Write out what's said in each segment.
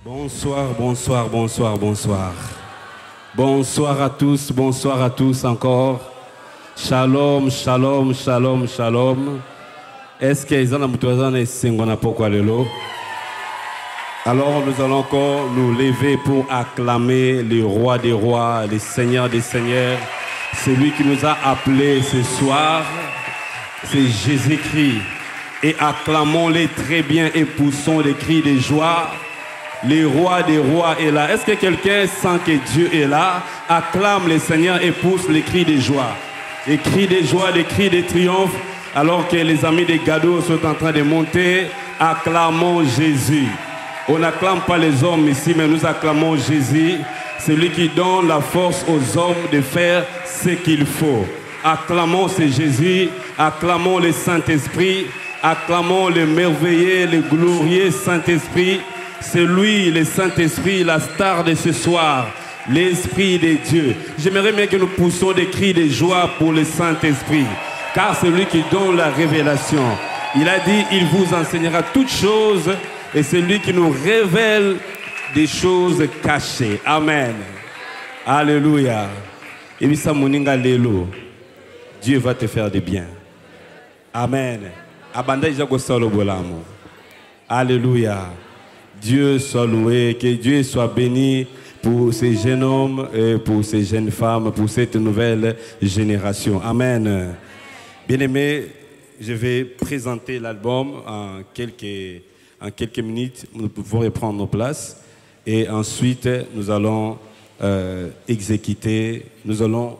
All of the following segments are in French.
Bonsoir, bonsoir, bonsoir, bonsoir. Bonsoir à tous encore. Shalom, shalom, shalom, shalom. Est-ce qu'ils ont un pourquoi lelo? Alors nous allons encore nous lever pour acclamer le roi des rois, le seigneur des seigneurs, celui qui nous a appelés ce soir, c'est Jésus-Christ. Et acclamons-les très bien et poussons des cris de joie. Le roi des rois est là. Est-ce que quelqu'un sent que Dieu est là? Acclame le Seigneur et pousse les cris de joie. Les cris de joie, les cris de triomphe. Alors que les amis des Gado sont en train de monter, acclamons Jésus. On n'acclame pas les hommes ici, mais nous acclamons Jésus, celui qui donne la force aux hommes de faire ce qu'il faut. Acclamons ce Jésus, acclamons le Saint-Esprit, acclamons le merveilleux, le glorieux Saint-Esprit. C'est lui, le Saint-Esprit, la star de ce soir, l'Esprit de Dieu. J'aimerais bien que nous poussions des cris de joie pour le Saint-Esprit, car c'est lui qui donne la révélation. Il a dit, il vous enseignera toutes choses, et c'est lui qui nous révèle des choses cachées. Amen. Alléluia. Et puis ça, moninga lelo, Dieu va te faire du bien. Amen. Alléluia. Dieu soit loué, que Dieu soit béni pour ces jeunes hommes et pour ces jeunes femmes, pour cette nouvelle génération. Amen. Bien-aimés, je vais présenter l'album en quelques minutes. Nous pouvons reprendre nos places et ensuite nous allons exécuter, nous allons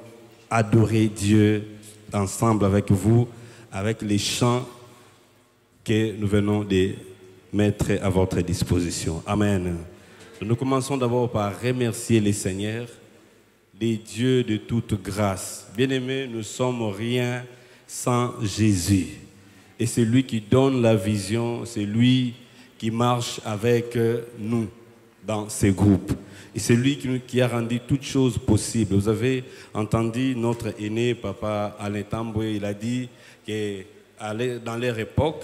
adorer Dieu ensemble avec vous, avec les chants que nous venons de mettre à votre disposition. Amen. Nous commençons d'abord par remercier les seigneurs, les dieux de toute grâce. Bien-aimés, nous ne sommes rien sans Jésus. Et c'est lui qui donne la vision, c'est lui qui marche avec nous dans ces groupes. Et c'est lui qui a rendu toutes choses possibles. Vous avez entendu notre aîné, Papa Alain Tamboué, il a dit que dans leur époque,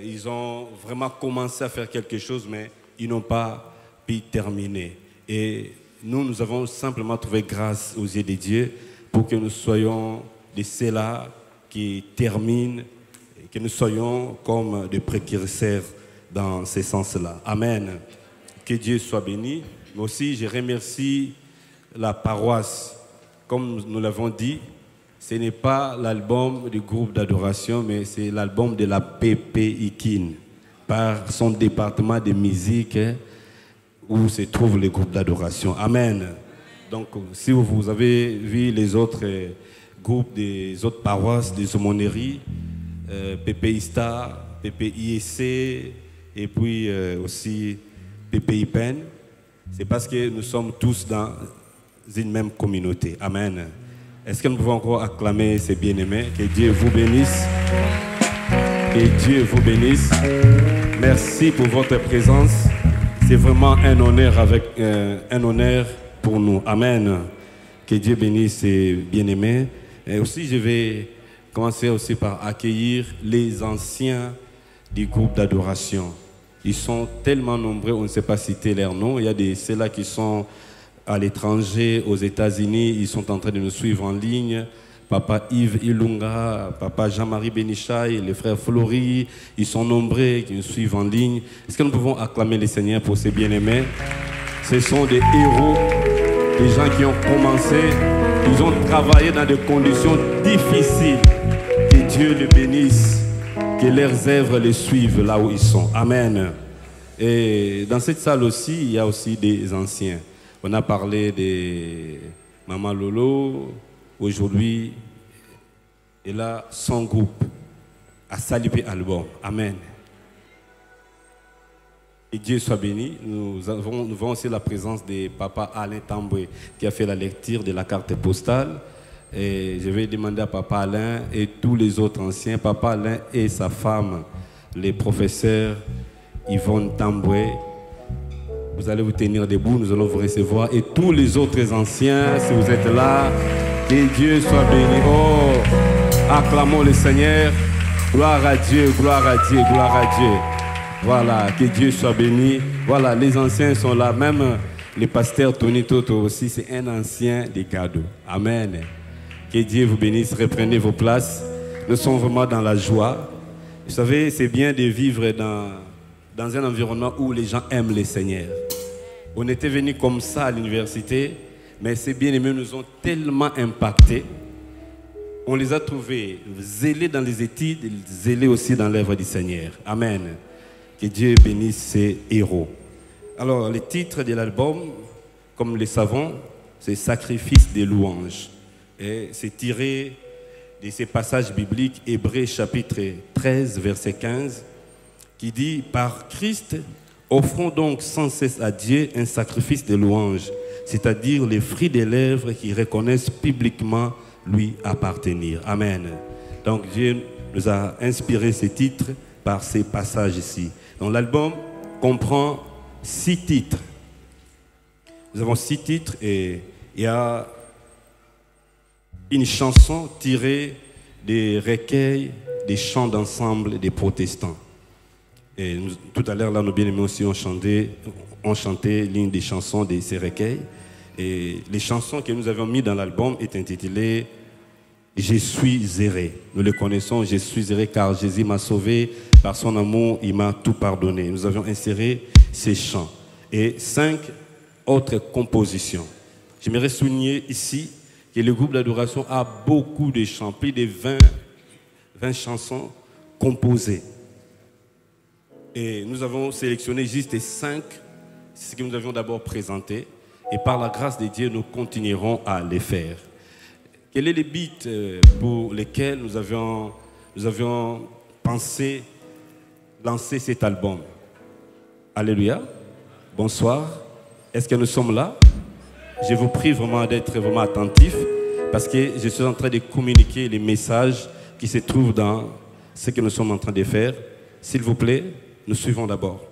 ils ont vraiment commencé à faire quelque chose, mais ils n'ont pas pu terminer. Et nous avons simplement trouvé grâce aux yeux de Dieu pour que nous soyons de ceux-là qui terminent, et que nous soyons comme des précurseurs dans ce sens-là. Amen. Que Dieu soit béni. Mais aussi, je remercie la paroisse. Comme nous l'avons dit, ce n'est pas l'album du groupe d'adoration, mais c'est l'album de la PP Ikin, par son département de musique où se trouve le groupe d'adoration. Amen. Donc, si vous avez vu les autres groupes des autres paroisses, des aumôneries, PPI Star, PPI IEC, et puis aussi PPI Pen, c'est parce que nous sommes tous dans une même communauté. Amen. Est-ce que nous pouvons encore acclamer ces bien-aimés? Que Dieu vous bénisse. Que Dieu vous bénisse. Merci pour votre présence. C'est vraiment un honneur pour nous. Amen. Que Dieu bénisse ces bien-aimés. Et aussi, je vais commencer aussi par accueillir les anciens du groupe d'adoration. Ils sont tellement nombreux, on ne sait pas citer leurs noms. Il y a ceux-là qui sont à l'étranger, aux États-Unis, ils sont en train de nous suivre en ligne. Papa Yves Ilunga, Papa Jean-Marie Benichaï, les frères Flory, ils sont nombreux qui nous suivent en ligne. Est-ce que nous pouvons acclamer les Seigneurs pour ces bien-aimés? Ce sont des héros, des gens qui ont commencé, ils ont travaillé dans des conditions difficiles. Que Dieu les bénisse, que leurs œuvres les suivent là où ils sont. Amen. Et dans cette salle aussi, il y a aussi des anciens. On a parlé de Maman Lolo. Aujourd'hui, elle a son groupe à Salipé Album. Amen. Et Dieu soit béni. Nous avons aussi la présence de Papa Alain Tamboué qui a fait la lecture de la carte postale. Et je vais demander à Papa Alain et tous les autres anciens, Papa Alain et sa femme, les professeurs Yvonne Tamboué. Vous allez vous tenir debout, nous allons vous recevoir. Et tous les autres anciens, si vous êtes là, que Dieu soit béni. Oh, acclamons le Seigneur. Gloire à Dieu, gloire à Dieu, gloire à Dieu. Voilà, que Dieu soit béni. Voilà, les anciens sont là. Même le pasteur Tony Toto aussi, c'est un ancien des cadeaux. Amen. Que Dieu vous bénisse. Reprenez vos places. Nous sommes vraiment dans la joie. Vous savez, c'est bien de vivre dans un environnement où les gens aiment le Seigneur. On était venus comme ça à l'université, mais ces bien-aimés nous ont tellement impactés. On les a trouvés zélés dans les études, zélés aussi dans l'œuvre du Seigneur. Amen. Que Dieu bénisse ces héros. Alors, le titre de l'album, comme le savons, c'est « Sacrifice des louanges ». Et c'est tiré de ces passages bibliques, Hébreux chapitre 13, verset 15, qui dit « Par Christ, offrons donc sans cesse à Dieu un sacrifice de louanges, c'est-à-dire les fruits des lèvres qui reconnaissent publiquement lui appartenir. » Amen. Donc Dieu nous a inspiré ces titres par ces passages ici. Donc l'album comprend 6 titres. Nous avons 6 titres et il y a une chanson tirée des recueils des chants d'ensemble des protestants. Et nous, tout à l'heure, là, nos bien-aimés aussi ont chanté l'une des chansons de ces recueils. Et les chansons que nous avons mises dans l'album est intitulée « Je suis erré ». Nous le connaissons, « Je suis erré car Jésus m'a sauvé, par son amour, il m'a tout pardonné ». Nous avions inséré ces chants et 5 autres compositions. J'aimerais souligner ici que le groupe d'adoration a beaucoup de chants, plus de 20 chansons composées. Et nous avons sélectionné juste 5, c'est ce que nous avions d'abord présenté. Et par la grâce de Dieu, nous continuerons à les faire. Quel est le but pour lesquels nous avions pensé lancer cet album? Alléluia. Bonsoir. Est-ce que nous sommes là? Je vous prie vraiment d'être vraiment attentifs parce que je suis en train de communiquer les messages qui se trouvent dans ce que nous sommes en train de faire. S'il vous plaît, nous suivons d'abord.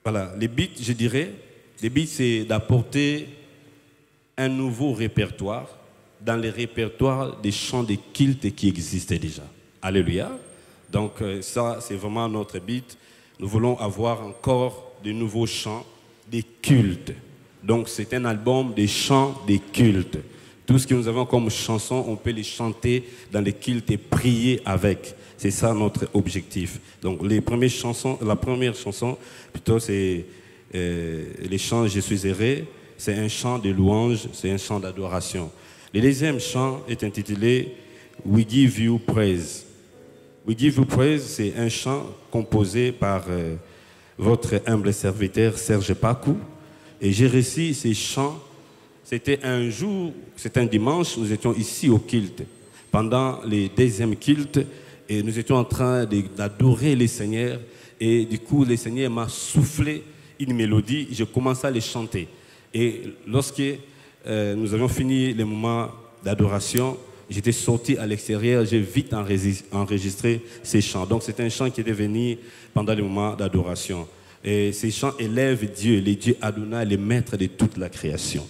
Voilà, le but, je dirais, le but c'est d'apporter un nouveau répertoire dans les répertoires des chants de culte qui existaient déjà. Alléluia. Donc ça, c'est vraiment notre but. Nous voulons avoir encore de nouveaux chants des cultes. Donc c'est un album des chants des cultes. Tout ce que nous avons comme chansons, on peut les chanter dans les cultes et prier avec. C'est ça notre objectif. Donc la première chanson, plutôt c'est les chants « Je suis erré ». C'est un chant de louange, c'est un chant d'adoration. Le deuxième chant est intitulé « We give you praise ». « We give you praise », c'est un chant composé par votre humble serviteur Serge Pakou. Et j'ai reçu ces chants, c'était un jour, c'est un dimanche, nous étions ici au culte, pendant les deuxièmes cultes, et nous étions en train d'adorer le Seigneur, et du coup, le Seigneur m'a soufflé une mélodie, je commençais à les chanter. Et lorsque nous avions fini le moment d'adoration, j'étais sorti à l'extérieur, j'ai vite enregistré ces chants. Donc c'est un chant qui est venu pendant le moment d'adoration. Et ces chants élèvent Dieu, les dieux Adonai, les maîtres de toute la création.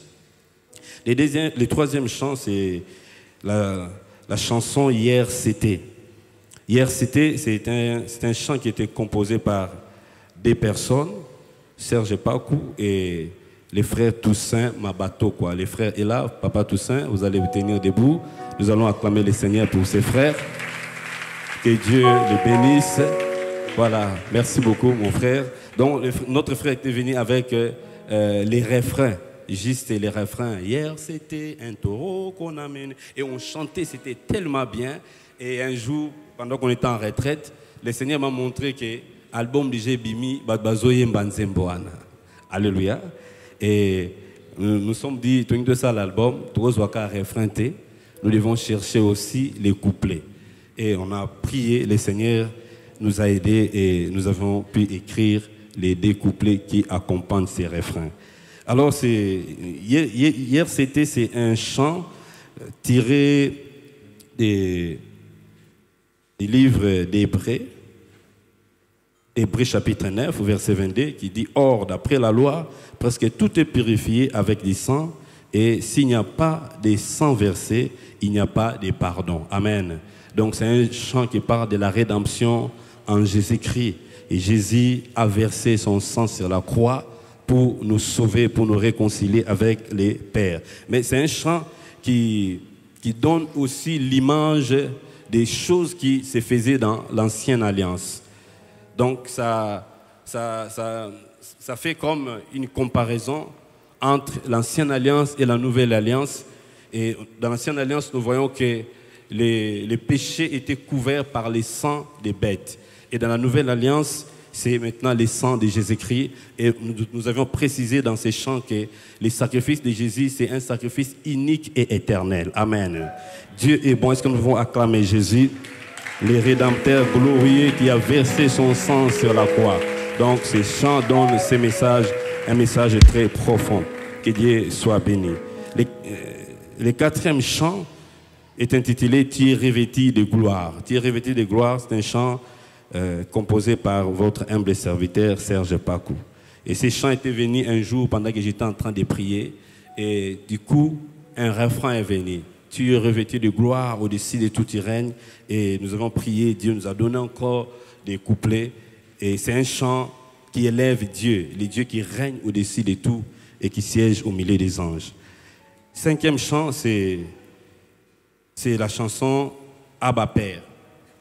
Le troisième chant, c'est la chanson « Hier c'était ». « Hier c'était », c'est un chant qui était composé par des personnes, Serge Pakou et les frères Toussaint Mabato, quoi. Les frères est là, Papa Toussaint, vous allez vous tenir debout. Nous allons acclamer le Seigneur pour ses frères. Que Dieu les bénisse. Voilà, merci beaucoup mon frère. Donc notre frère était venu avec les refrains, juste les refrains. Hier c'était un taureau qu'on amène. Et on chantait, c'était tellement bien. Et un jour, pendant qu'on était en retraite, le Seigneur m'a montré que l'album de Bimi, Badbazoye Mbanzemboana. Alléluia. Et nous sommes dit, tout de ça l'album, nous devons chercher aussi les couplets. Et on a prié, le Seigneur nous a aidés et nous avons pu écrire les 2 couplets qui accompagnent ces refrains. Alors, hier c'était un chant tiré des livres d'Hébreux, Hébreux chapitre 9, verset 22, qui dit « Or, d'après la loi, presque tout est purifié avec du sang, et s'il n'y a pas de sang versé, il n'y a pas de pardon. » Amen. Donc c'est un chant qui parle de la rédemption en Jésus-Christ. Et Jésus a versé son sang sur la croix pour nous sauver, pour nous réconcilier avec les pères. Mais c'est un chant qui donne aussi l'image des choses qui se faisaient dans l'ancienne alliance. Donc ça fait comme une comparaison entre l'ancienne alliance et la nouvelle alliance. Et dans l'ancienne alliance, nous voyons que les péchés étaient couverts par les sangs des bêtes. Et dans la nouvelle alliance, c'est maintenant les sangs de Jésus-Christ. Et nous avions précisé dans ces chants que le sacrifice de Jésus, c'est un sacrifice unique et éternel. Amen. Dieu est bon. Est-ce que nous pouvons acclamer Jésus, le Rédempteur glorieux qui a versé son sang sur la croix? Donc ces chants donnent ces messages, un message très profond. Que Dieu soit béni. Le quatrième chant est intitulé « Tu es revêtu de gloire ». « Tu es revêtu de gloire », c'est un chant composé par votre humble serviteur Serge Pakou. Et ces chants étaient venus un jour pendant que j'étais en train de prier. Et du coup, un refrain est venu. « Tu es revêtu de gloire au-dessus de tout tu règnes ». Et nous avons prié, Dieu nous a donné encore des couplets. Et c'est un chant qui élève Dieu, le Dieu qui règne au-dessus de tout et qui siège au milieu des anges. Cinquième chant, c'est la chanson Abba Père.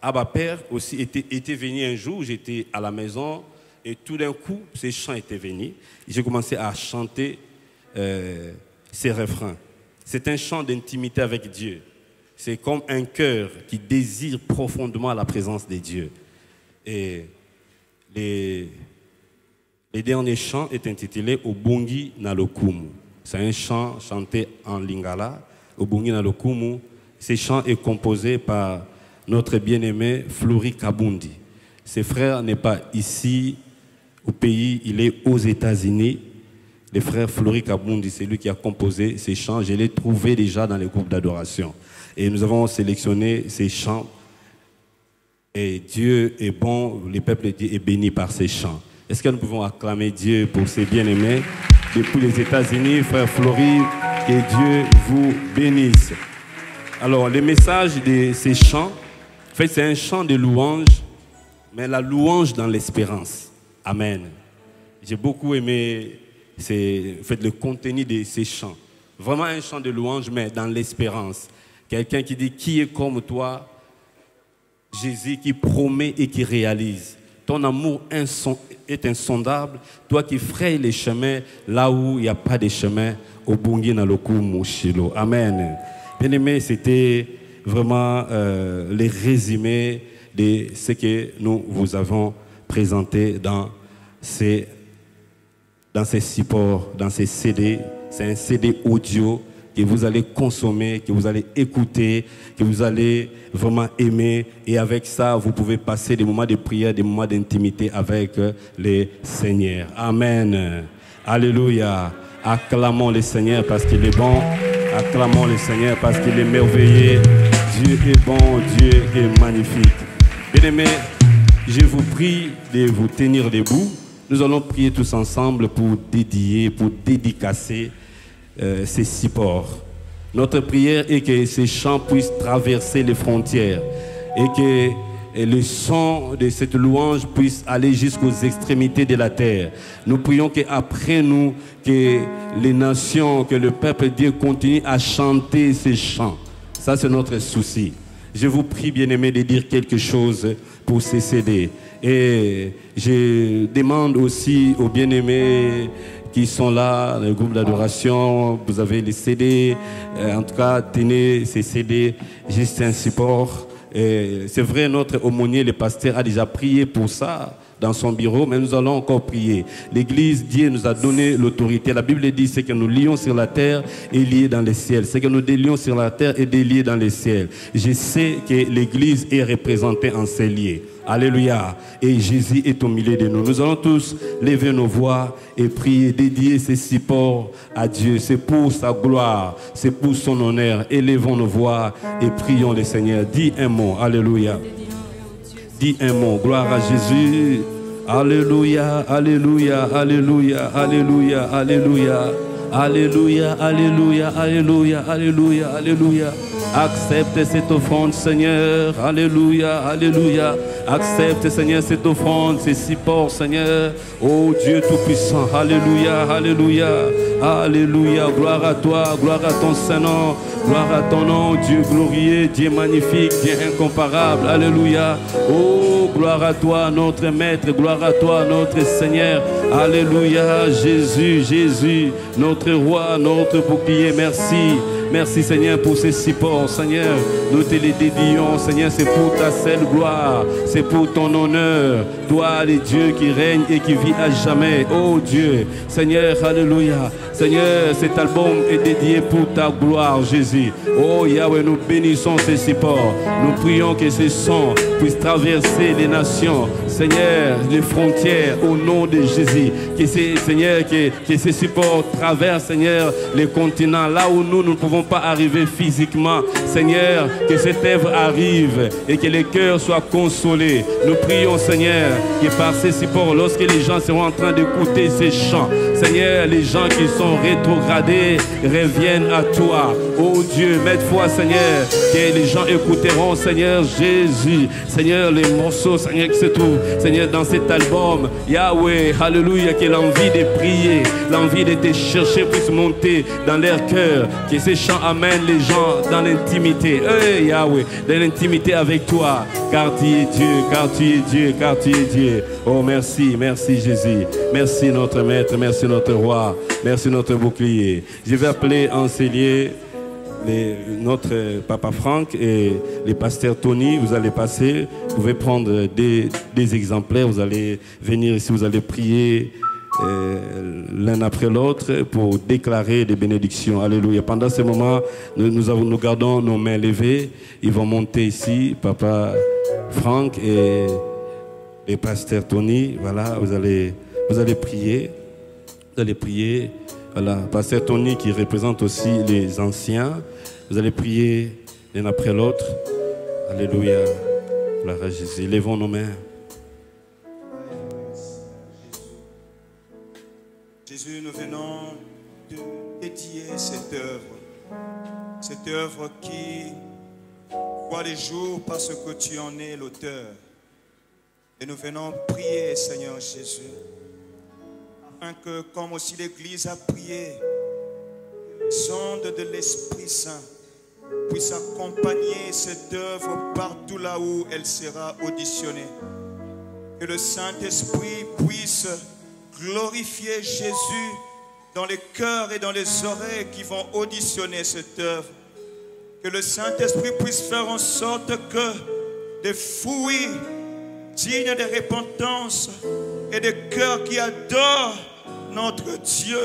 Abba Père aussi était venu un jour, j'étais à la maison et tout d'un coup, ces chants étaient venus. J'ai commencé à chanter ces refrains. C'est un chant d'intimité avec Dieu. C'est comme un cœur qui désire profondément la présence de Dieu. Et les derniers chants est intitulé Obungi Nalokumu. C'est un chant chanté en lingala, Obungi Nalokumu. Ce chant est composé par notre bien-aimé Flori Kabundi. Ses frères n'est pas ici au pays, il est aux États-Unis. Le frère Flori Kabundi, c'est lui qui a composé ces chants. Je l'ai trouvé déjà dans les groupes d'adoration. Et nous avons sélectionné ces chants. Et Dieu est bon, le peuple de Dieu est béni par ces chants. Est-ce que nous pouvons acclamer Dieu pour ses bien-aimés depuis les États-Unis, frère Flori, que Dieu vous bénisse. Alors, le message de ces chants, en fait, c'est un chant de louange, mais la louange dans l'espérance. Amen. J'ai beaucoup aimé le contenu de ces chants. Vraiment un chant de louange, mais dans l'espérance. Quelqu'un qui dit, qui est comme toi, Jésus, qui promet et qui réalise. Ton amour est insondable. Toi qui frayes les chemins là où il n'y a pas de chemin. Au Bungi Naloku Mushilo. Amen. Bien aimé, c'était vraiment les résumés de ce que nous vous avons présenté dans ces supports, dans ces CD. C'est un CD audio que vous allez consommer, que vous allez écouter, que vous allez vraiment aimer. Et avec ça, vous pouvez passer des moments de prière, des moments d'intimité avec le Seigneur. Amen. Alléluia. Acclamons le Seigneur parce qu'il est bon. Acclamons le Seigneur parce qu'il est merveilleux. Dieu est bon, Dieu est magnifique. Bien-aimés, je vous prie de vous tenir debout. Nous allons prier tous ensemble pour dédier, pour dédicacer ces supports. Notre prière est que ces chants puissent traverser les frontières et que le son de cette louange puisse aller jusqu'aux extrémités de la terre. Nous prions qu'après nous, que les nations, que le peuple de Dieu continue à chanter ces chants. Ça, c'est notre souci. Je vous prie, bien-aimés, de dire quelque chose pour ces CD. Et je demande aussi aux bien-aimés qui sont là, le groupe d'adoration, vous avez les CD, en tout cas, tenez ces CD, juste un support. C'est vrai, notre aumônier, le pasteur, a déjà prié pour ça dans son bureau, mais nous allons encore prier. L'Église, Dieu nous a donné l'autorité. La Bible dit, c'est que nous lions sur la terre et liés dans les ciels. C'est que nous délions sur la terre et déliés dans les ciels. Je sais que l'Église est représentée en ces liés. Alléluia. Et Jésus est au milieu de nous. Nous allons tous lever nos voix et prier, dédier ces supports à Dieu. C'est pour sa gloire, c'est pour son honneur. Élevons nos voix et prions le Seigneur. Dis un mot. Alléluia. Dis un mot. Gloire à Jésus. Alléluia, alléluia, alléluia, alléluia, alléluia. Alléluia, alléluia, alléluia, alléluia, alléluia. Accepte cette offrande, Seigneur. Alléluia, alléluia. Accepte, Seigneur, cette offrande, ces supports, Seigneur. Oh Dieu Tout-Puissant. Alléluia, alléluia. Alléluia. Gloire à toi, gloire à ton Saint-Nom. Gloire à ton nom, Dieu glorieux, Dieu magnifique, Dieu incomparable. Alléluia. Oh, gloire à toi, notre Maître. Gloire à toi, notre Seigneur. Alléluia. Jésus, Jésus, notre Roi, notre bouclier. Merci. Merci Seigneur pour ces supports, Seigneur. Nous te les dédions, Seigneur, c'est pour ta seule gloire, c'est pour ton honneur. Toi, le Dieu qui règne et qui vit à jamais. Oh Dieu, Seigneur, alléluia. Seigneur, cet album est dédié pour ta gloire, Jésus. Oh Yahweh, nous bénissons ces supports. Nous prions que ce son puisse traverser les nations, Seigneur, les frontières, au nom de Jésus. Que ces, Seigneur, que ces supports traversent, Seigneur, les continents, là où nous ne pouvons pas arriver physiquement. Seigneur, que cette œuvre arrive et que les cœurs soient consolés. Nous prions, Seigneur, que par ces supports, lorsque les gens seront en train d'écouter ces chants, Seigneur, les gens qui sont rétrogradés reviennent à toi. Oh Dieu, maintes fois, Seigneur, que les gens écouteront, Seigneur Jésus. Seigneur, les morceaux, Seigneur, qui se trouvent, Seigneur, dans cet album. Yahweh, alléluia, que l'envie de prier, l'envie de te chercher puisse monter dans leur cœur. Que ces chants amènent les gens dans l'intimité. Hey, Yahweh, dans l'intimité avec toi. Car tu es Dieu, car tu es Dieu, car tu es Dieu. Oh, merci, merci Jésus. Merci notre Maître, merci notre Roi, merci notre bouclier. Je vais appeler en cellier notre Papa Franck et les pasteurs Tony. Vous allez passer, vous pouvez prendre des exemplaires, vous allez venir ici, vous allez prier l'un après l'autre pour déclarer des bénédictions. Alléluia. Pendant ce moment, nous gardons nos mains levées. Ils vont monter ici, Papa Franck et pasteur Tony. Voilà, vous allez prier. Vous allez prier. Voilà, pasteur Tony qui représente aussi les anciens. Vous allez prier l'un après l'autre. Alléluia. Gloire à Jésus. Levons nos mains. Jésus, nous venons de dédier cette œuvre qui voit les jours parce que tu en es l'auteur. Et nous venons prier, Seigneur Jésus, afin que, comme aussi l'Église a prié, les ondes de l'Esprit Saint puissent accompagner cette œuvre partout là où elle sera auditionnée. Que le Saint-Esprit puisse glorifier Jésus dans les cœurs et dans les oreilles qui vont auditionner cette œuvre. Que le Saint-Esprit puisse faire en sorte que des fruits dignes de repentance et des cœurs qui adorent notre Dieu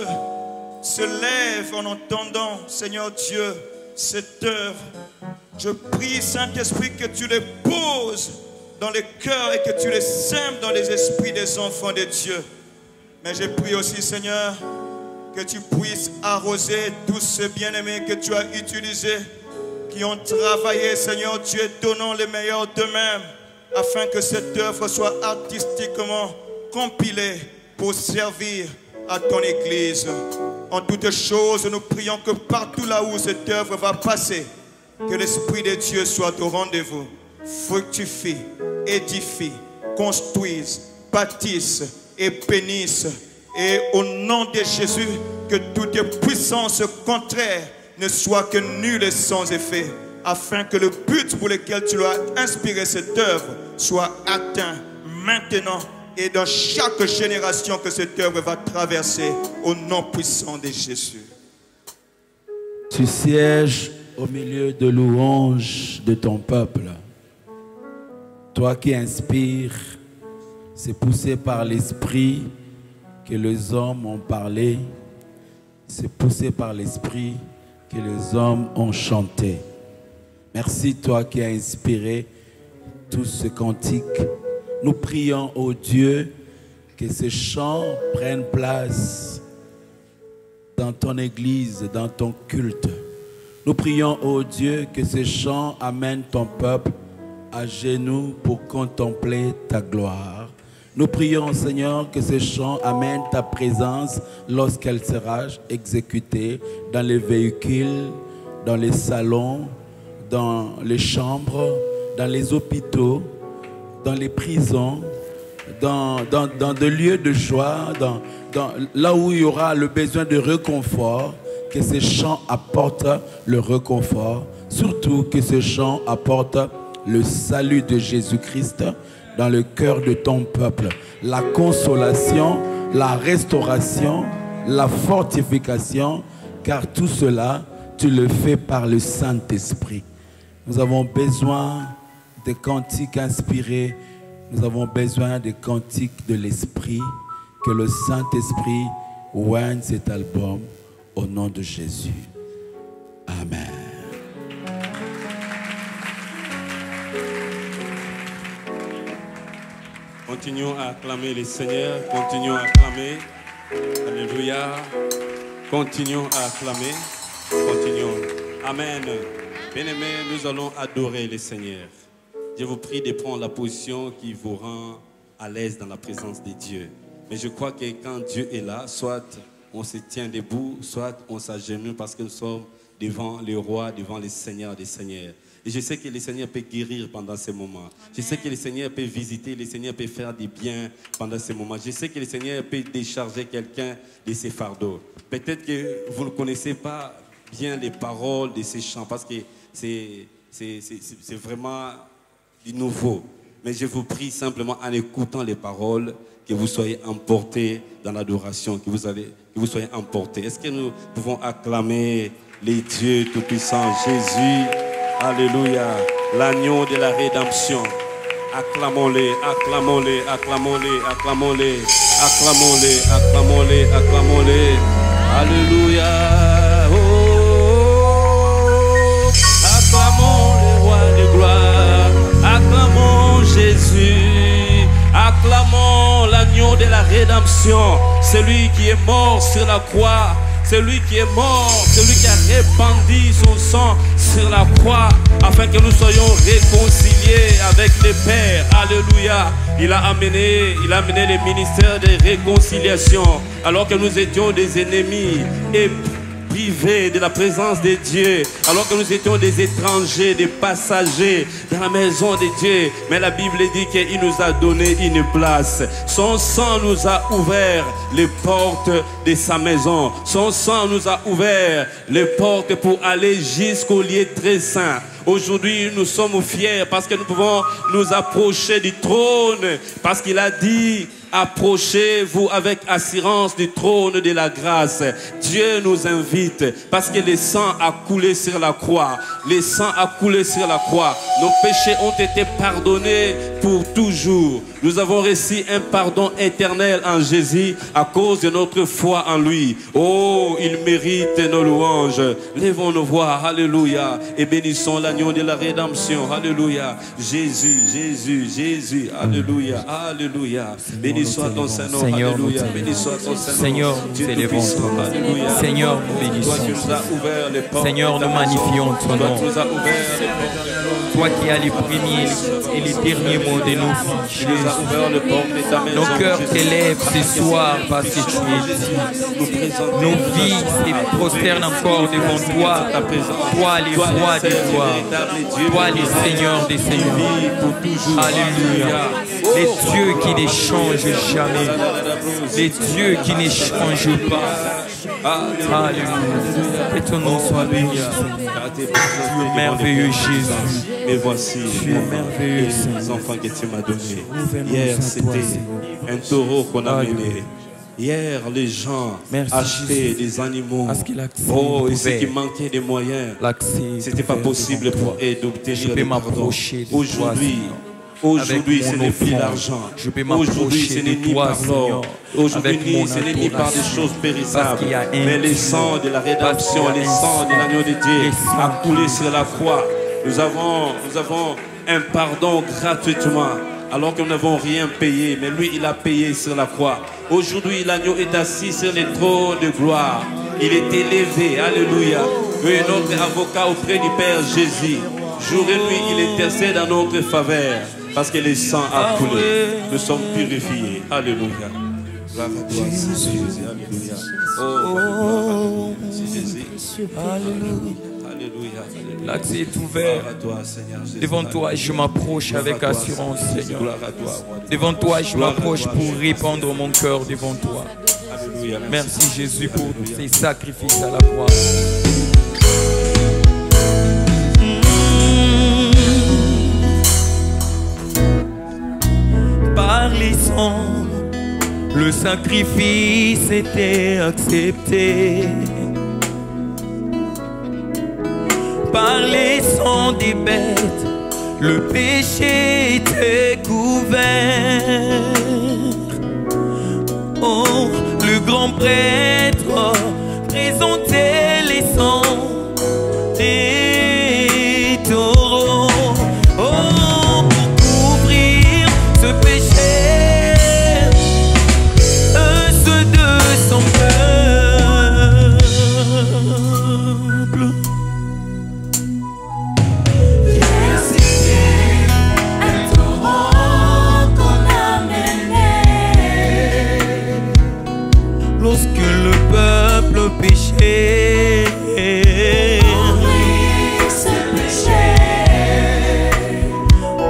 se lèvent en entendant, Seigneur Dieu, cette œuvre. Je prie, Saint-Esprit, que tu les poses dans les cœurs et que tu les sèmes dans les esprits des enfants de Dieu. Mais je prie aussi, Seigneur, que tu puisses arroser tous ces bien-aimés que tu as utilisés, qui ont travaillé, Seigneur Dieu, donnant le meilleur d'eux-mêmes, afin que cette œuvre soit artistiquement compilée pour servir à ton Église. En toutes choses, nous prions que partout là où cette œuvre va passer, que l'Esprit de Dieu soit au rendez-vous, fructifie, édifie, construise, bâtisse et bénisse. Et au nom de Jésus, que toute puissance contraire ne soit que nulle et sans effet, afin que le but pour lequel tu as inspiré cette œuvre soit atteint maintenant et dans chaque génération que cette œuvre va traverser, au nom puissant de Jésus. Tu sièges au milieu de louanges de ton peuple. Toi qui inspires, c'est poussé par l'Esprit que les hommes ont parlé. C'est poussé par l'Esprit que les hommes ont chanté. Merci toi qui as inspiré tout ce cantique. Nous prions au Dieu que ces chants prennent place dans ton église, dans ton culte. Nous prions au Dieu que ces chants amènent ton peuple à genoux pour contempler ta gloire. Nous prions, Seigneur, que ces chants amènent ta présence lorsqu'elle sera exécutée dans les véhicules, dans les salons, dans les chambres, dans les hôpitaux, dans les prisons, dans des lieux de joie, là où il y aura le besoin de réconfort, que ces chants apportent le réconfort. Surtout que ces chants apportent le salut de Jésus-Christ dans le cœur de ton peuple. La consolation, la restauration, la fortification, car tout cela, tu le fais par le Saint-Esprit. Nous avons besoin de cantiques inspirés. Nous avons besoin des cantiques de l'Esprit. Que le Saint-Esprit oigne cet album au nom de Jésus. Amen. Continuons à acclamer le Seigneur. Continuons à acclamer. Alléluia. Continuons à acclamer. Continuons. Amen. Bien-aimés, nous allons adorer le Seigneur. Je vous prie de prendre la position qui vous rend à l'aise dans la présence de Dieu. Mais je crois que quand Dieu est là, soit on se tient debout, soit on s'agenouille parce que nous sommes devant le roi, devant le Seigneur des Seigneurs. Et je sais que le Seigneur peut guérir pendant ces moments. Je sais que le Seigneur peut visiter, le Seigneur peut faire du bien pendant ces moments. Je sais que le Seigneur peut décharger quelqu'un de ses fardeaux. Peut-être que vous ne connaissez pas bien les paroles de ces chants parce que c'est vraiment du nouveau. Mais je vous prie simplement en écoutant les paroles que vous soyez emportés dans l'adoration, que vous soyez emportés. Est-ce que nous pouvons acclamer les dieux tout-puissants, Jésus, alléluia, l'agneau de la rédemption. Acclamons-les, acclamons-les, acclamons-les, acclamons-les, acclamons-les, acclamons-les, acclamons-les. Alléluia. Oh, acclamons le roi de gloire, acclamons Jésus, acclamons l'agneau de la rédemption, celui qui est mort sur la croix. Celui qui est mort, celui qui a répandu son sang sur la croix, afin que nous soyons réconciliés avec le Père. Alléluia. Il a amené le ministère de réconciliation, alors que nous étions des ennemis et privés de la présence de Dieu, alors que nous étions des étrangers, des passagers dans la maison de Dieu. Mais la Bible dit qu'il nous a donné une place. Son sang nous a ouvert les portes de sa maison. Son sang nous a ouvert les portes pour aller jusqu'au lieu très saint. Aujourd'hui, nous sommes fiers parce que nous pouvons nous approcher du trône, parce qu'il a dit: approchez-vous avec assurance du trône de la grâce. Dieu nous invite parce que le sang a coulé sur la croix. Le sang a coulé sur la croix. Nos péchés ont été pardonnés pour toujours. Nous avons reçu un pardon éternel en Jésus à cause de notre foi en lui. Oh, il mérite nos louanges. Lèvons nos voix, alléluia, et bénissons l'agneau de la rédemption. Alléluia. Jésus, Jésus, Jésus, alléluia, alléluia. Béni soit ton Saint-Nom, alléluia. Béni soit ton Saint-Nom. Seigneur, nous élevons ton nom. Seigneur, nous bénissons. Toi, tu nous as ouvert les portes. Seigneur, nous magnifions ton nom. Toi, tu nous as ouvert les portes. Toi qui as les premiers et les derniers mots de nos vies. Tu nous as ouvert les portes de ta maison. Nos cœurs t'élèvent ce soir parce que tu es dit. Nos vies se prosternent encore devant toi. Toi, les rois des rois. Toi, les seigneurs des seigneurs. Alléluia. Les dieux qui ne changent jamais. Les dieux qui ne changent pas. Alléluia. Que ton nom soit béni. Tu es merveilleux, Jésus. Et voici Tu es merveilleux, les Seigneur. enfants que tu m'as donnés. Nous venons Hier, à toi, c'était Seigneur. un taureau qu'on a Alléluia. mené. Hier, les gens Merci, achetaient Jésus. des animaux. Parce qu'il a accès Oh, et ouvert. ce qui manquait de moyens, L'accès. c'était pas possible pour eux d'obtenir Je peux le pardon. m'approcher de toi, Aujourd'hui, Seigneur. aujourd'hui, ce Avec mon n'est plus offrande, l'argent. je peux Aujourd'hui, m'approcher ce n'est de ni toi, par Seigneur. l'or. Aujourd'hui, Avec mon ce n'est ni par des adoration. choses périssables. Parce qu'il y a un Mais le Dieu. sang de la rédemption, Parce qu'il y a le un sang de sang. l'agneau de Dieu Le sang. a coulé sur la croix. Nous avons un pardon gratuitement. Alors que nous n'avons rien payé, mais lui, il a payé sur la croix. Aujourd'hui, l'agneau est assis sur le trône de gloire. Il est élevé, alléluia. Oui, notre avocat auprès du Père Jésus. Jour et nuit, il intercède en notre faveur. Parce que le sang a coulé. Nous sommes purifiés. Alléluia. Gloire à toi, Jésus. Alléluia. Oh, gloire à toi, Jésus. Alléluia. L'accès est ouvert. Devant toi, je m'approche avec assurance, Seigneur. Devant toi, je m'approche pour répandre mon cœur devant toi. Merci Jésus pour ces sacrifices à la croix. Par les sangs, le sacrifice était accepté. Par les sangs des bêtes, le péché était couvert. Oh, le grand prêtre présentait les sangs des taureaux. Oh, pour couvrir ce péché, ceux de son peuple. Lorsque le peuple péchait,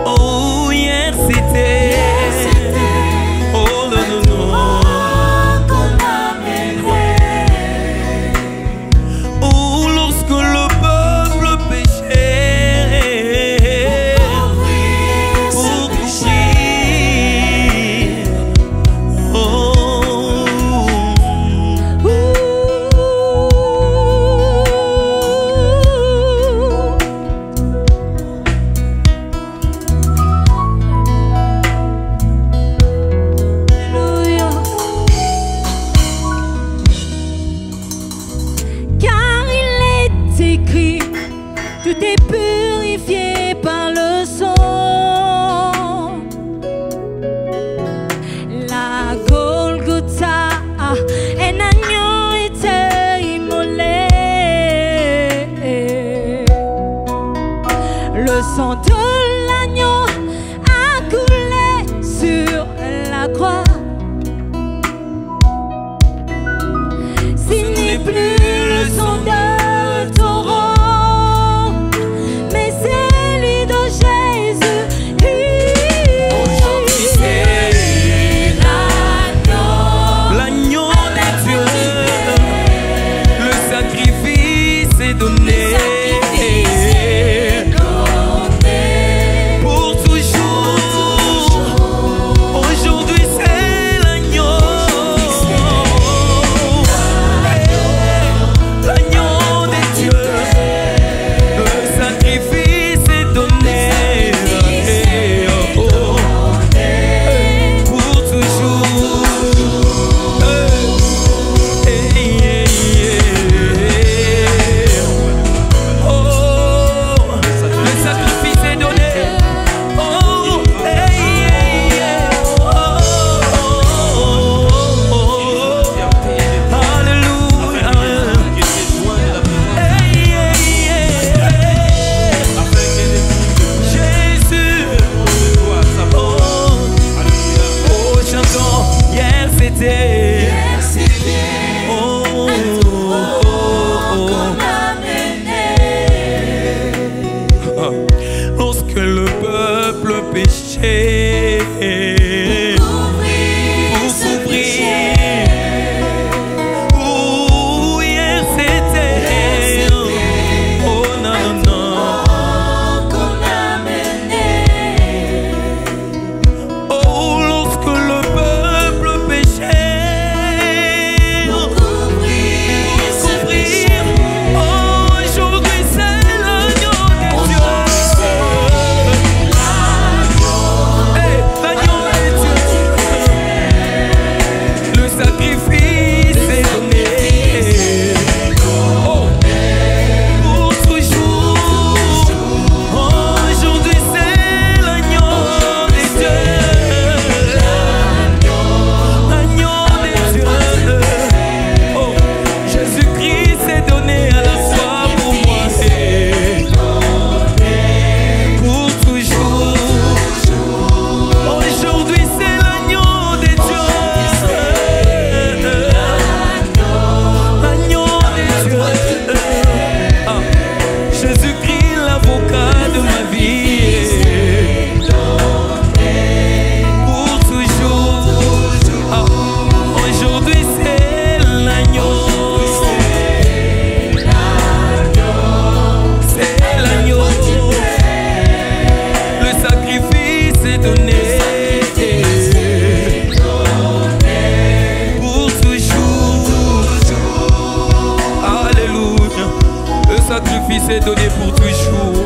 oh hier c'était, oh non non non, oh lorsque le peuple péchait, pour couvrir, oh. Tout est purifié par le sang. La Golgotha, un agneau était immolé. Le sang de l'agneau a coulé sur la croix. Ce n'est plus le sang de taureau, donné. s'est donné pour toujours.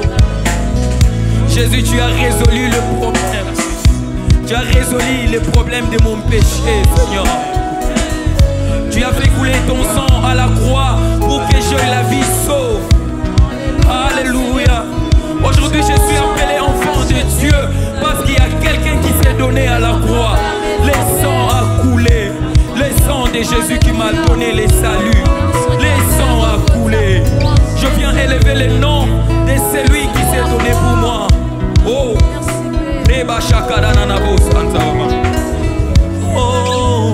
Jésus, tu as résolu le problème. Tu as résolu les problèmes de mon péché, Seigneur. Tu as fait couler ton sang à la croix pour que j'aie la vie sauve. Alléluia. Aujourd'hui, je suis appelé enfant de Dieu parce qu'il y a quelqu'un qui s'est donné à la croix. Le sang a coulé. Le sang de Jésus qui m'a donné les saluts. Le sang a coulé. Je viens élever le nom de celui qui s'est donné pour moi. Oh, oh.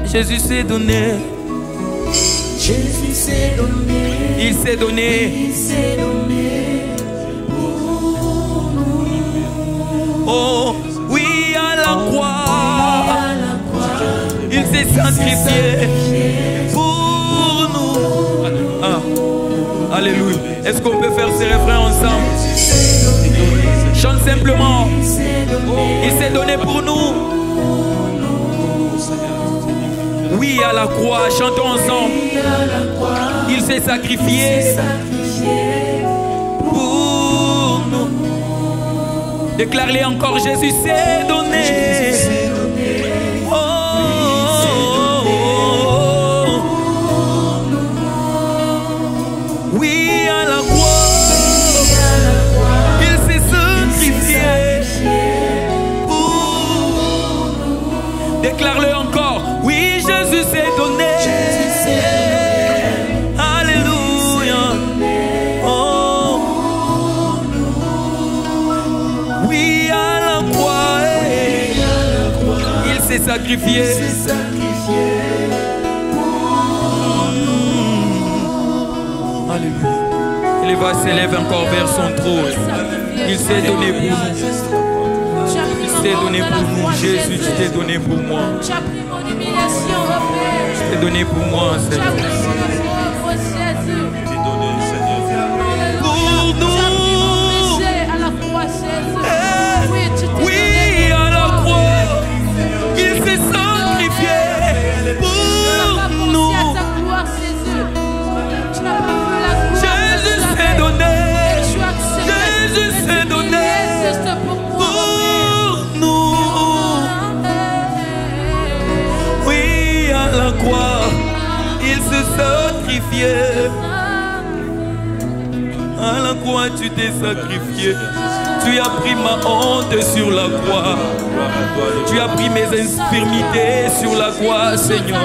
Jésus s'est donné. Jésus s'est donné. Il s'est donné. Il s'est donné pour nous. Oh, oui, à la croix. Il s'est sacrifié pour nous. Ah. Alléluia. Est-ce qu'on peut faire ces refrains ensemble? Chante simplement. Il s'est donné pour nous. Oui, à la croix. Chantons ensemble. Il s'est sacrifié pour nous. Déclare-les encore. Jésus s'est donné. Déclare-le encore. Oui, Jésus s'est donné. Alléluia. Oh. Oui, à la croix. Il s'est sacrifié. Alléluia. Il va s'élever encore vers son trône. Il s'est donné pour nous. Tu t'es donné pour nous, Jésus, tu t'es donné pour moi. Tu as pris mon humiliation, oh Père. Tu t'es donné pour moi, Tu as Seigneur. pris mon pauvre Jésus. Tu t'es donné, Seigneur. Pour Tu as pris nous. mon péché à la croix, Jésus. Oui, tu t'es Oui, donné. à la croix, il s'est sacrifié Tu n'as pas pour pensé nous. à ta gloire, Jésus. Tu n'as pas vu la gloire. Jésus que tu s'est avais. donné. Et tu as accepté Jésus de s'est donné. t'humilier juste pour moi, oh Père. Nous. Oui, à la croix, il s'est sacrifié. À la croix, tu t'es sacrifié. Tu as pris ma honte sur la croix. Tu as pris mes infirmités sur la croix, Seigneur.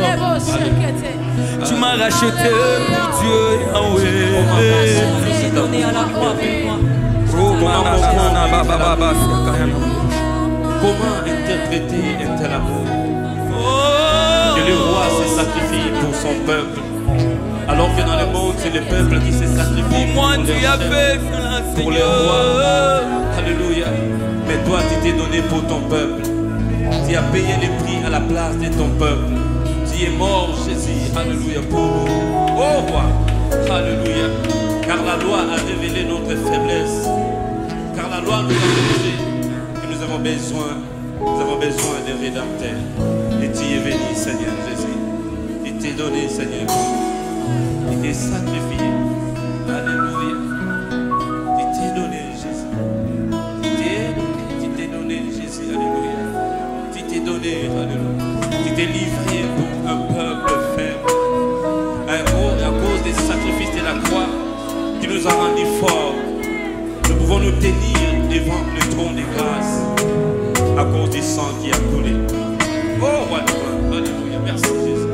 Tu m'as racheté pour Dieu, Yahweh. Donné à la croix pour moi. Comment interpréter un tel amour? Que le roi s'est sacrifié pour son peuple. Alors que dans le monde, c'est le peuple qui s'est sacrifié Pour moi, pour tu leur as chef, fait cela, pour le roi. Seigneur. Alléluia. Mais toi, tu t'es donné pour ton peuple. Tu as payé le prix à la place de ton peuple. Tu es mort, Jésus. Alléluia. Pour nous. Oh roi. Alléluia. Car la loi a révélé notre faiblesse. Car la loi nous a révélé que nous avons besoin de rédempteur. Et tu es venu, Seigneur Jésus. Tu t'es donné, Seigneur. Tu t'es sacrifié. Alléluia. Tu t'es donné, Jésus. Tu t'es donné, Jésus. Alléluia. Tu t'es donné, alléluia. Tu t'es livré pour un peuple faible. À cause des sacrifices de la croix qui nous a rendus forts, nous pouvons nous tenir devant le trône de grâce à cause du sang qui a coulé. Oh, roi de gloire. Alléluia. Merci, Jésus.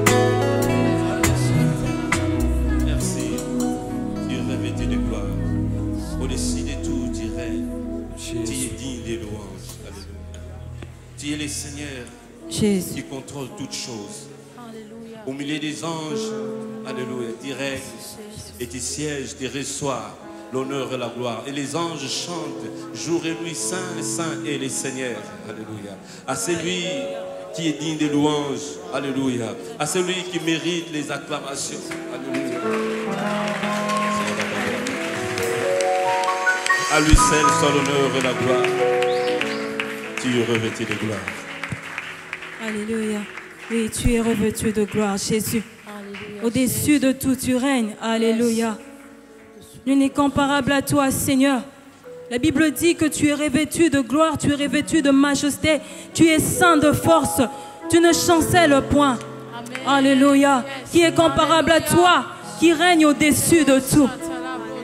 Merci. Tu es revêtu de gloire. Au-dessus de tout, tu règnes. Tu es digne des louanges. Alléluia. Tu es le Seigneur Jésus. qui contrôle toutes choses. Alléluia. Au milieu des anges, alléluia, tu règnes et tu sièges, tu reçois l'honneur et la gloire. Et les anges chantent jour et nuit, saint, saint est le Seigneur. Alléluia. À celui qui est digne de louanges. Alléluia. À celui qui mérite les acclamations. Alléluia. À lui seul soit l'honneur et la gloire. Tu es revêtu de gloire. Alléluia. Oui, tu es revêtu de gloire, Jésus. Alléluia. Au-dessus de tout, tu règnes. Alléluia. Nul n'est comparable à toi, Seigneur. La Bible dit que tu es revêtu de gloire, tu es revêtu de majesté, tu es saint de force, tu ne chancelles point. Alléluia. Qui est comparable à toi, qui règne au-dessus de tout.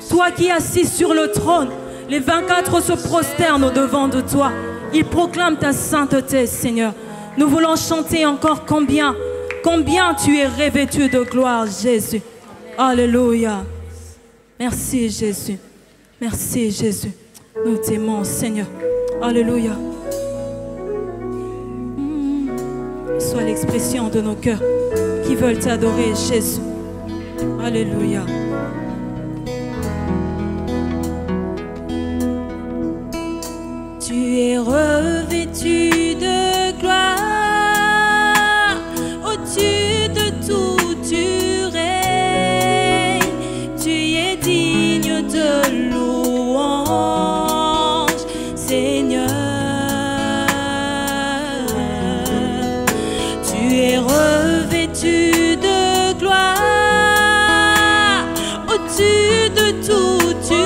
Toi qui es assis sur le trône, les 24 se prosternent au-devant de toi. Ils proclament ta sainteté, Seigneur. Nous voulons chanter encore combien tu es revêtu de gloire, Jésus. Alléluia. Merci, Jésus. Merci, Jésus. Nous t'aimons, Seigneur. Alléluia. Sois l'expression de nos cœurs qui veulent t'adorer, Jésus. Alléluia. Tu es revêtu de gloire, au-dessus de tout tu règnes, tu es digne de louange, Seigneur. Tu es revêtu de gloire, au-dessus de tout tu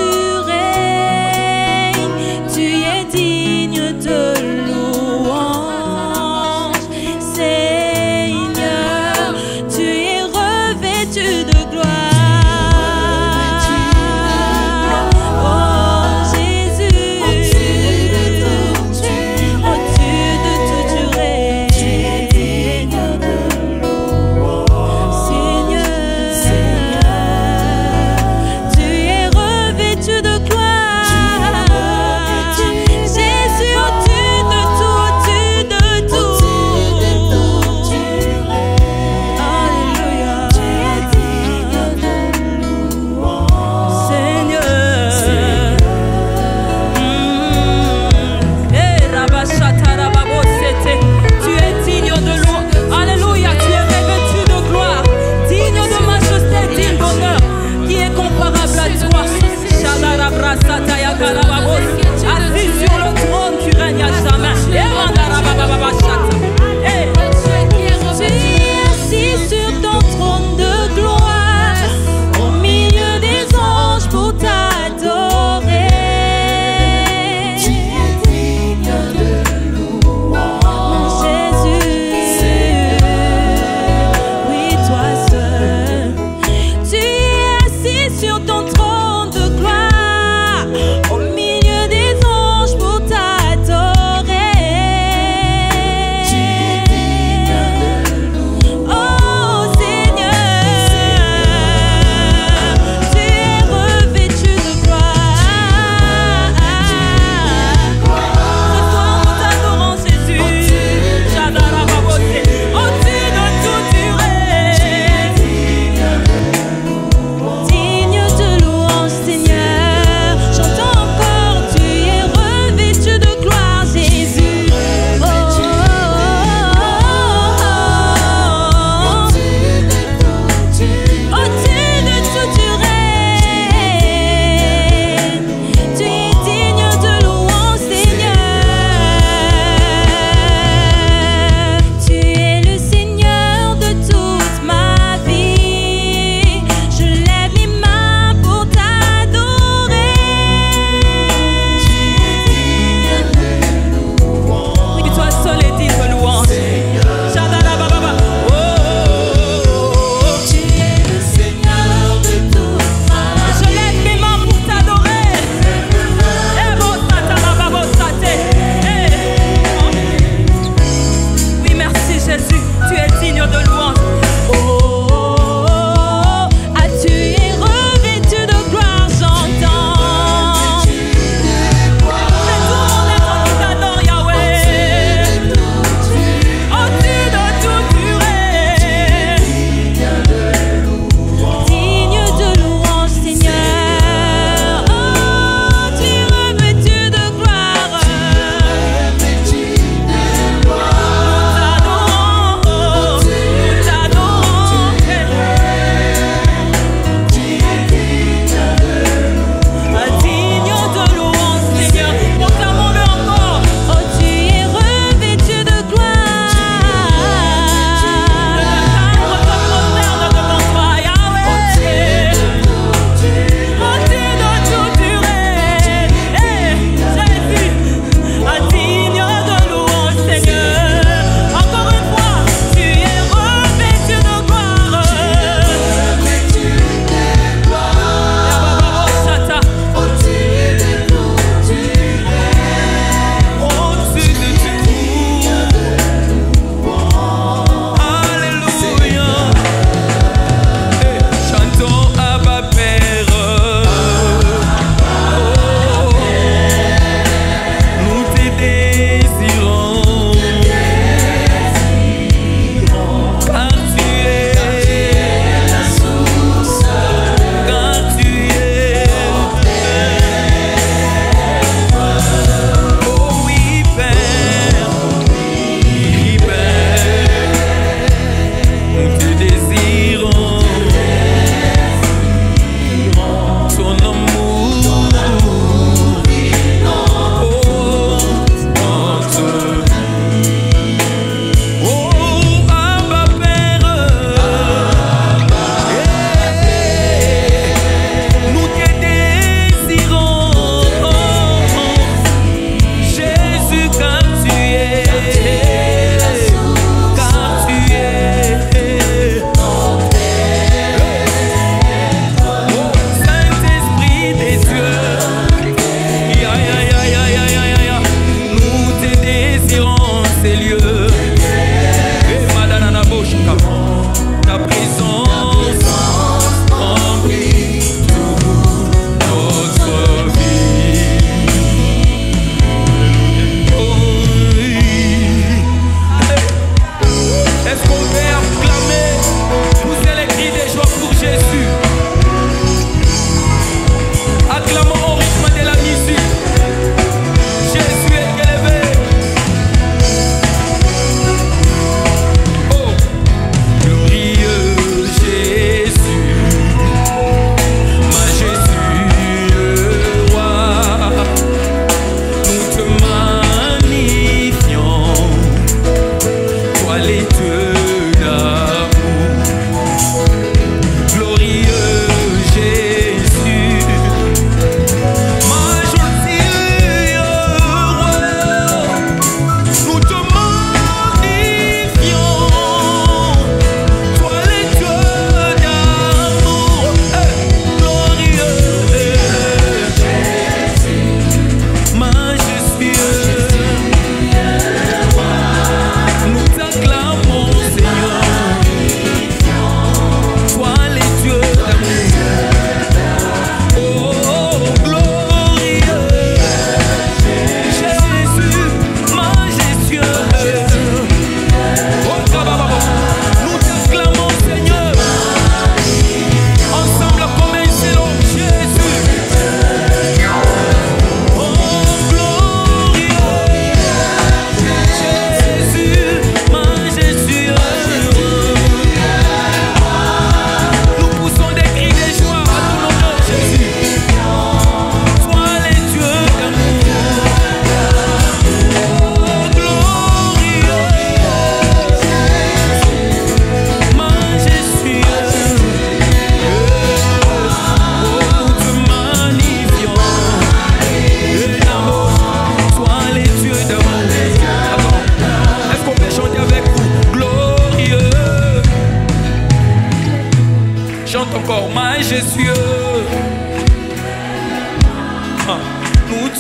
règnes, tu es digne de louange.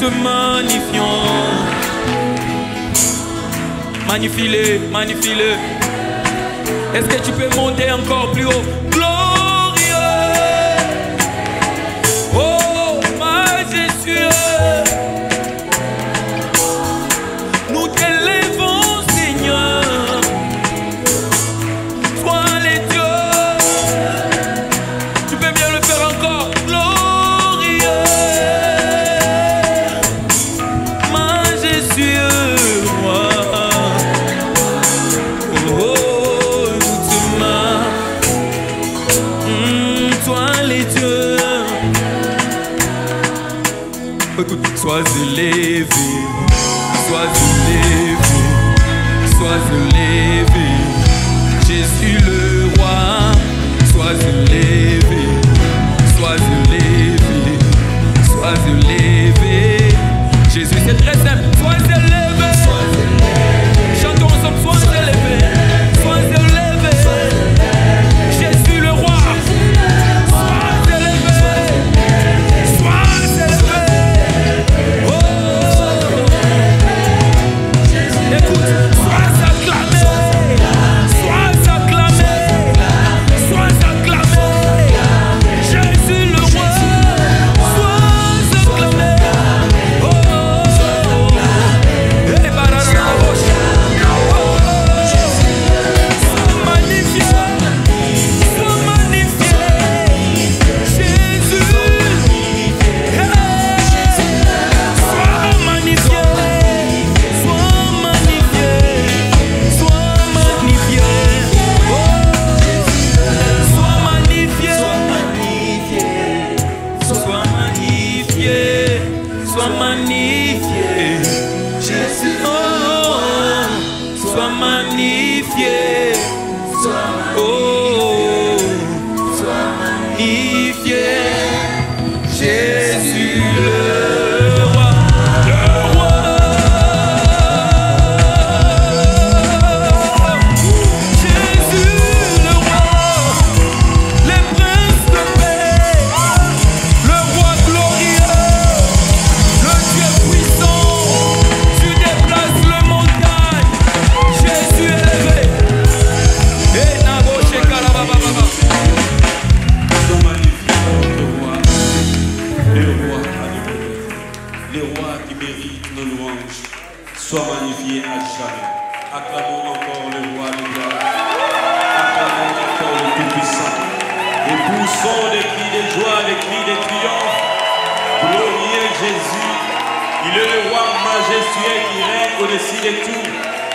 te magnifions. Magnifie-le, magnifie-le. Est-ce que tu peux monter encore plus haut? Glorieux, oh majestueux, nous t'élèvons Seigneur. Toi les dieux, tu peux bien le faire encore. Glorieux, majestueux, moi. Écoute, sois élevé, sois élevé, sois élevé, Jésus le roi, sois élevé, sois élevé, sois élevé, Jésus, c'est très simple, sois élevé, chantons ensemble, sois élevé, sois élevé, Jésus le roi.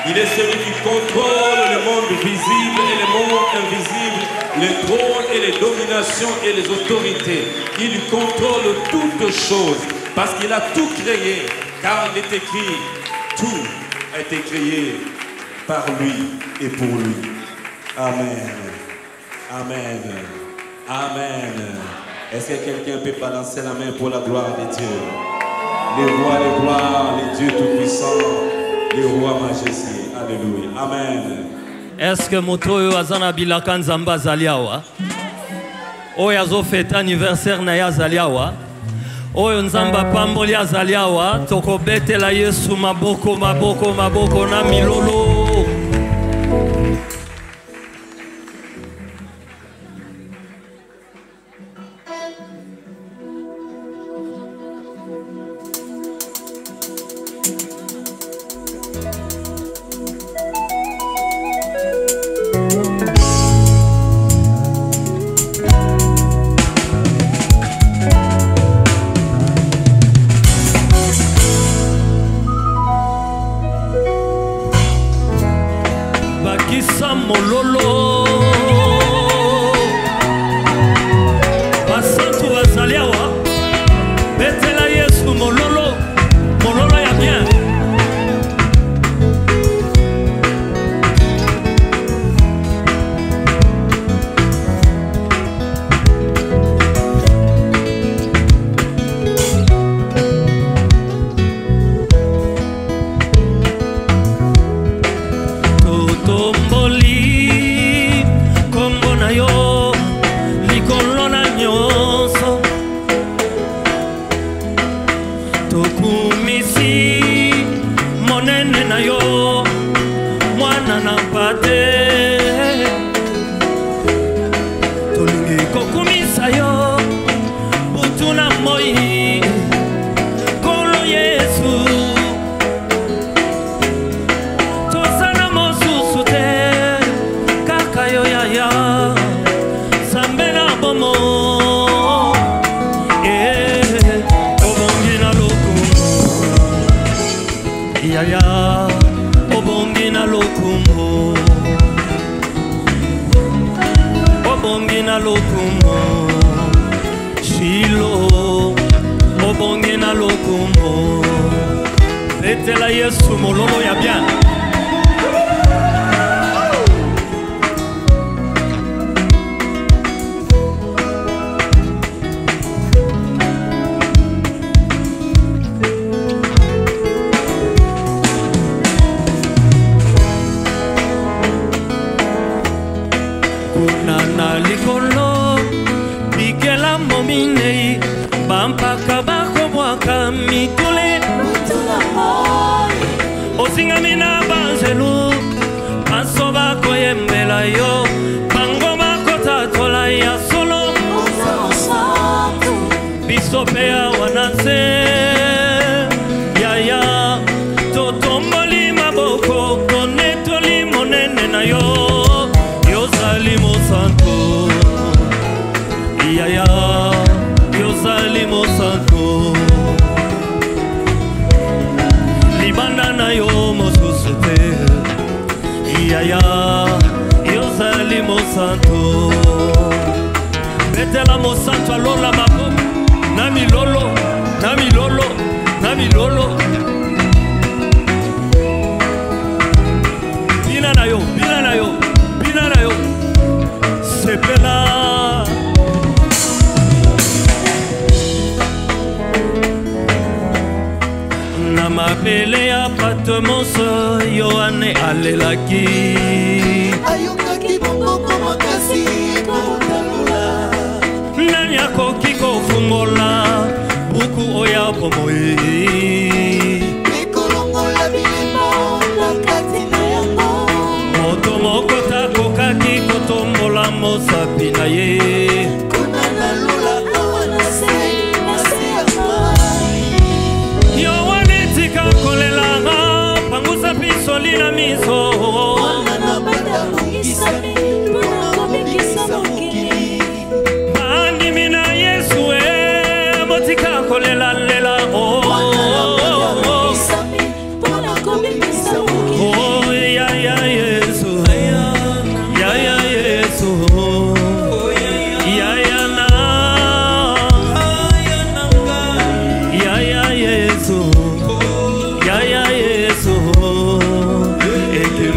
Il est celui qui contrôle le monde visible et le monde invisible, les trônes et les dominations et les autorités. Il contrôle toutes choses parce qu'il a tout créé, car il est écrit, tout a été créé par lui et pour lui. Amen. Amen. Amen. Est-ce que quelqu'un peut balancer la main pour la gloire de Dieu? Les rois, les gloires, les dieux tout-puissants, les rois majestés. Alléluia. Amen. Est-ce que moto azana bilaka nzamba zaliawa? Oyo azofeta anniversaire na ya zaliawa? Oyo nzamba pamboli azaliawa? Tokobetela Yesu maboko maboko maboko na milolo. Toku te tolingi kokumisa yo butu na moi kolo Yesu tozana mosusu te kaka yo yaya sambe na bomo obongi na lokumu yaya obongi na lokumu obongi na lokumu Shilo obongi na lokumu etela Yesu mololo ya bien likolo bikela mominei bampaka bakobwaka mitule osingami na banzelu baso bakoyembela yo bango bakotatola ya solo biso mpe ya wanase yaya totomboli maboko tonetoli monene na yo yozali mosantu yaya yozali mosantu libanda na yo mosusu te yaya yozali mosantu betela mosantu alola maboko na milolo na milolo na milolo bina na yo bina na yo bina na yo sepela na mabele ya patmoso yoane alelaki ayokaki bongoko makasi kotalula nani akoki kofungola buku oya bomoi ekolongola bilemo na kati na yango moto moko takokaki kotombola mosapi na ye kuna nalula awa na se ya mai yo wane tika kolelanga pangusa pisoli na miso wana na banda mongisami mpona komekisa mokili bandimi na Yesu motika kolela lela oh ya Yesu ya Yesu ya na ya Yesu ya Yesu eke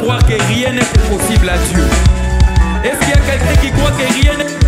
croire que rien n'est possible à Dieu? Est-ce qu'il y a quelqu'un qui croit que rien n'est